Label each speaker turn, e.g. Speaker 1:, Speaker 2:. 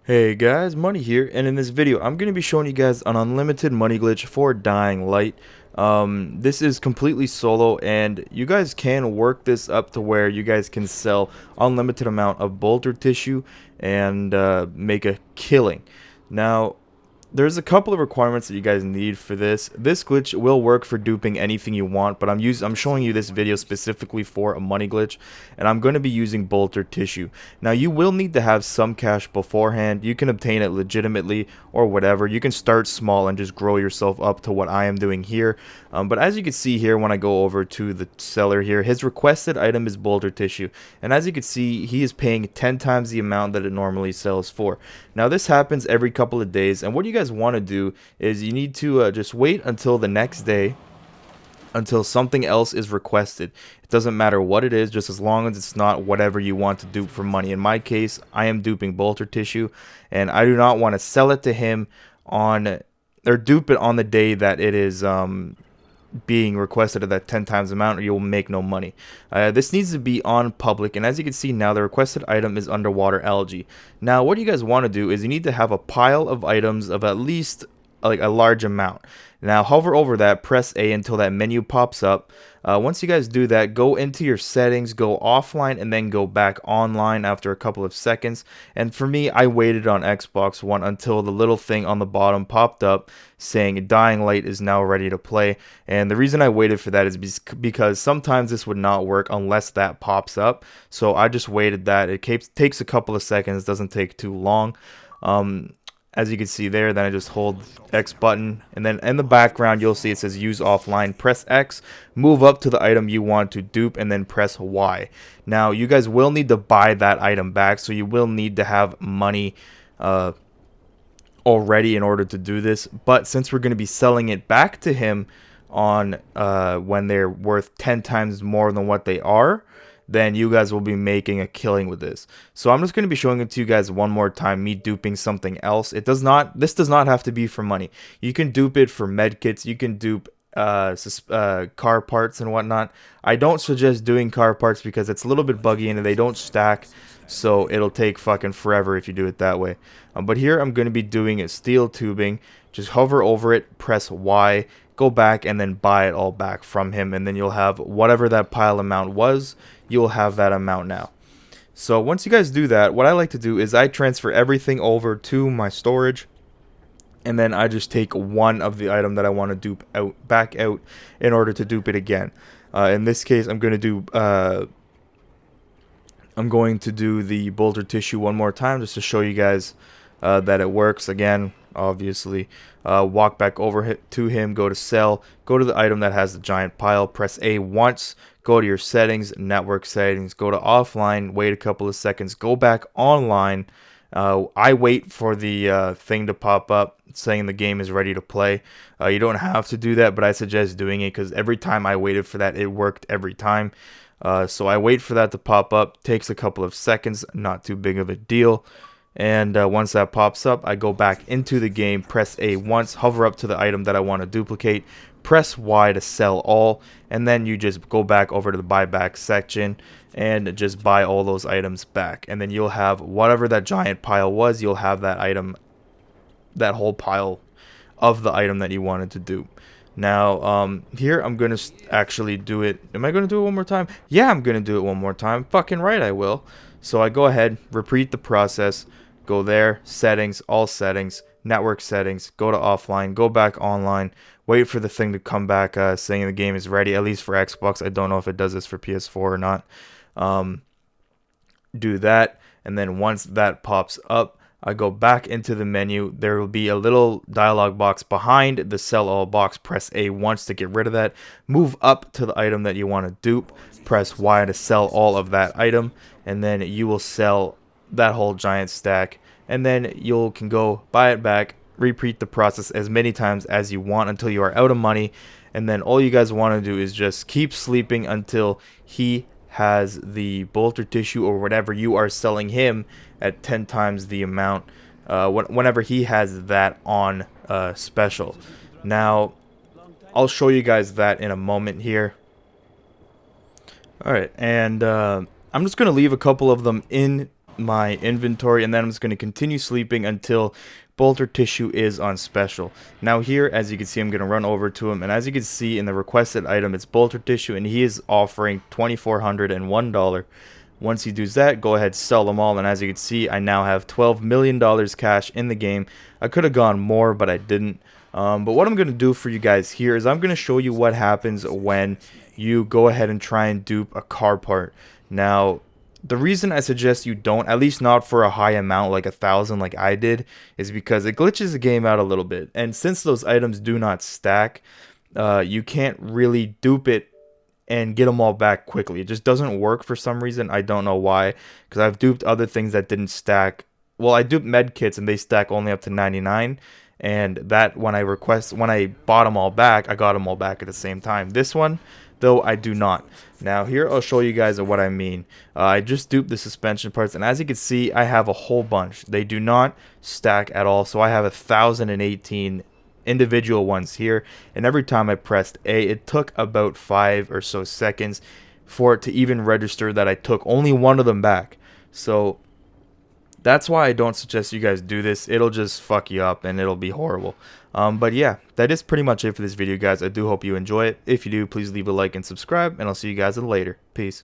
Speaker 1: Hey guys, Money here, and in this video I'm going to be showing you guys an unlimited money glitch for Dying Light. This is completely solo, and you guys can work this up to where you guys can sell unlimited amount of bolter tissue and make a killing. Now, there's a couple of requirements that you guys need for this. This glitch will work for duping anything you want, but I'm showing you this video specifically for a money glitch, and I'm going to be using bolter tissue. Now you will need to have some cash beforehand. You can obtain it legitimately or whatever. You can start small and just grow yourself up to what I am doing here. But as you can see here, when I go over to the seller here, his requested item is bolter tissue, and as you can see, he is paying 10 times the amount that it normally sells for. Now this happens every couple of days, and what you guys want to do is you need to just wait until the next day until something else is requested. It doesn't matter what it is, just as long as it's not whatever you want to dupe for money. In my case, I am duping bolter tissue, and I do not want to sell it to him on or dupe it on the day that it is being requested at that 10 times amount, or you'll make no money. This needs to be on public, and as you can see now, the requested item is underwater algae. Now what you guys want to do is you need to have a pile of items of at least like a large amount. Now hover over that, press A until that menu pops up. Once you guys do that, go into your settings, go offline, and then go back online after a couple of seconds. And for me, I waited on Xbox One until the little thing on the bottom popped up saying Dying Light is now ready to play. And the reason I waited for that is because sometimes this would not work unless that pops up. So I just waited that. It takes a couple of seconds, doesn't take too long. As you can see there, then I just hold X button, and then in the background you'll see it says use offline. Press X, move up to the item you want to dupe, and then press Y. Now you guys will need to buy that item back, so you will need to have money already in order to do this. But since we're going to be selling it back to him on when they're worth 10 times more than what they are, then you guys will be making a killing with this. So I'm just going to be showing it to you guys one more time, me duping something else. This does not have to be for money. You can dupe it for medkits, you can dupe car parts and whatnot. I don't suggest doing car parts because it's a little bit buggy and they don't stack, so it'll take fucking forever if you do it that way. But here I'm going to be doing it steel tubing. Just hover over it, press Y, go back, and then buy it all back from him, and then you'll have whatever that pile amount was, you'll have that amount now. So once you guys do that, what I like to do is I transfer everything over to my storage, and then I just take one of the item that I want to dupe back out in order to dupe it again. In this case, I'm going to do the bolter tissue one more time just to show you guys that it works. Again, obviously, walk back over to him, go to sell, go to the item that has the giant pile, press A once, go to your settings, network settings, go to offline, wait a couple of seconds, go back online. I wait for the thing to pop up saying the game is ready to play. You don't have to do that, but I suggest doing it because every time I waited for that, it worked every time. So I wait for that to pop up, takes a couple of seconds, not too big of a deal. And once that pops up, I go back into the game, press A once, hover up to the item that I want to duplicate, press Y to sell all, and then you just go back over to the buyback section and just buy all those items back. And then you'll have whatever that giant pile was, you'll have that item, that whole pile of the item that you wanted to dupe. Now, here I'm going to actually do it. Am I going to do it one more time? Yeah, I'm going to do it one more time. Fucking right, I will. So I go ahead, repeat the process, go there, settings, all settings, network settings, go to offline, go back online, wait for the thing to come back saying the game is ready, at least for Xbox. I don't know if it does this for PS4 or not. Do that, and then once that pops up, I go back into the menu. There will be a little dialog box behind the sell all box. Press A once to get rid of that. Move up to the item that you want to dupe. Press Y to sell all of that item, and then you will sell that whole giant stack, and then you can go buy it back, repeat the process as many times as you want until you are out of money, and then all you guys want to do is just keep sleeping until he has the bolter tissue or whatever you are selling him at 10 times the amount whenever he has that on special. Now I'll show you guys that in a moment here. Alright, and I'm just going to leave a couple of them in my inventory, and then I'm just going to continue sleeping until bolter tissue is on special. Now here, as you can see, I'm going to run over to him, and as you can see in the requested item, it's bolter tissue, and he is offering $2,401. Once he does that, go ahead, sell them all, and as you can see, I now have $12 million cash in the game. I could have gone more, but I didn't. But what I'm going to do for you guys here is I'm going to show you what happens when you go ahead and try and dupe a car part. Now, the reason I suggest you don't, at least not for a high amount like 1,000 like I did, is because it glitches the game out a little bit. And since those items do not stack, you can't really dupe it and get them all back quickly. It just doesn't work for some reason. I don't know why, because I've duped other things that didn't stack. Well, I duped med kits and they stack only up to 99, and that when I bought them all back, I got them all back at the same time. This one, though, I do not. Now here I'll show you guys what I mean. I just duped the suspension parts, and as you can see, I have a whole bunch. They do not stack at all, so I have 1,018 individual ones here, and every time I pressed A, it took about 5 or so seconds for it to even register that I took only one of them back. So that's why I don't suggest you guys do this. It'll just fuck you up and it'll be horrible. But yeah, that is pretty much it for this video, guys. I do hope you enjoy it. If you do, please leave a like and subscribe, and I'll see you guys later. Peace.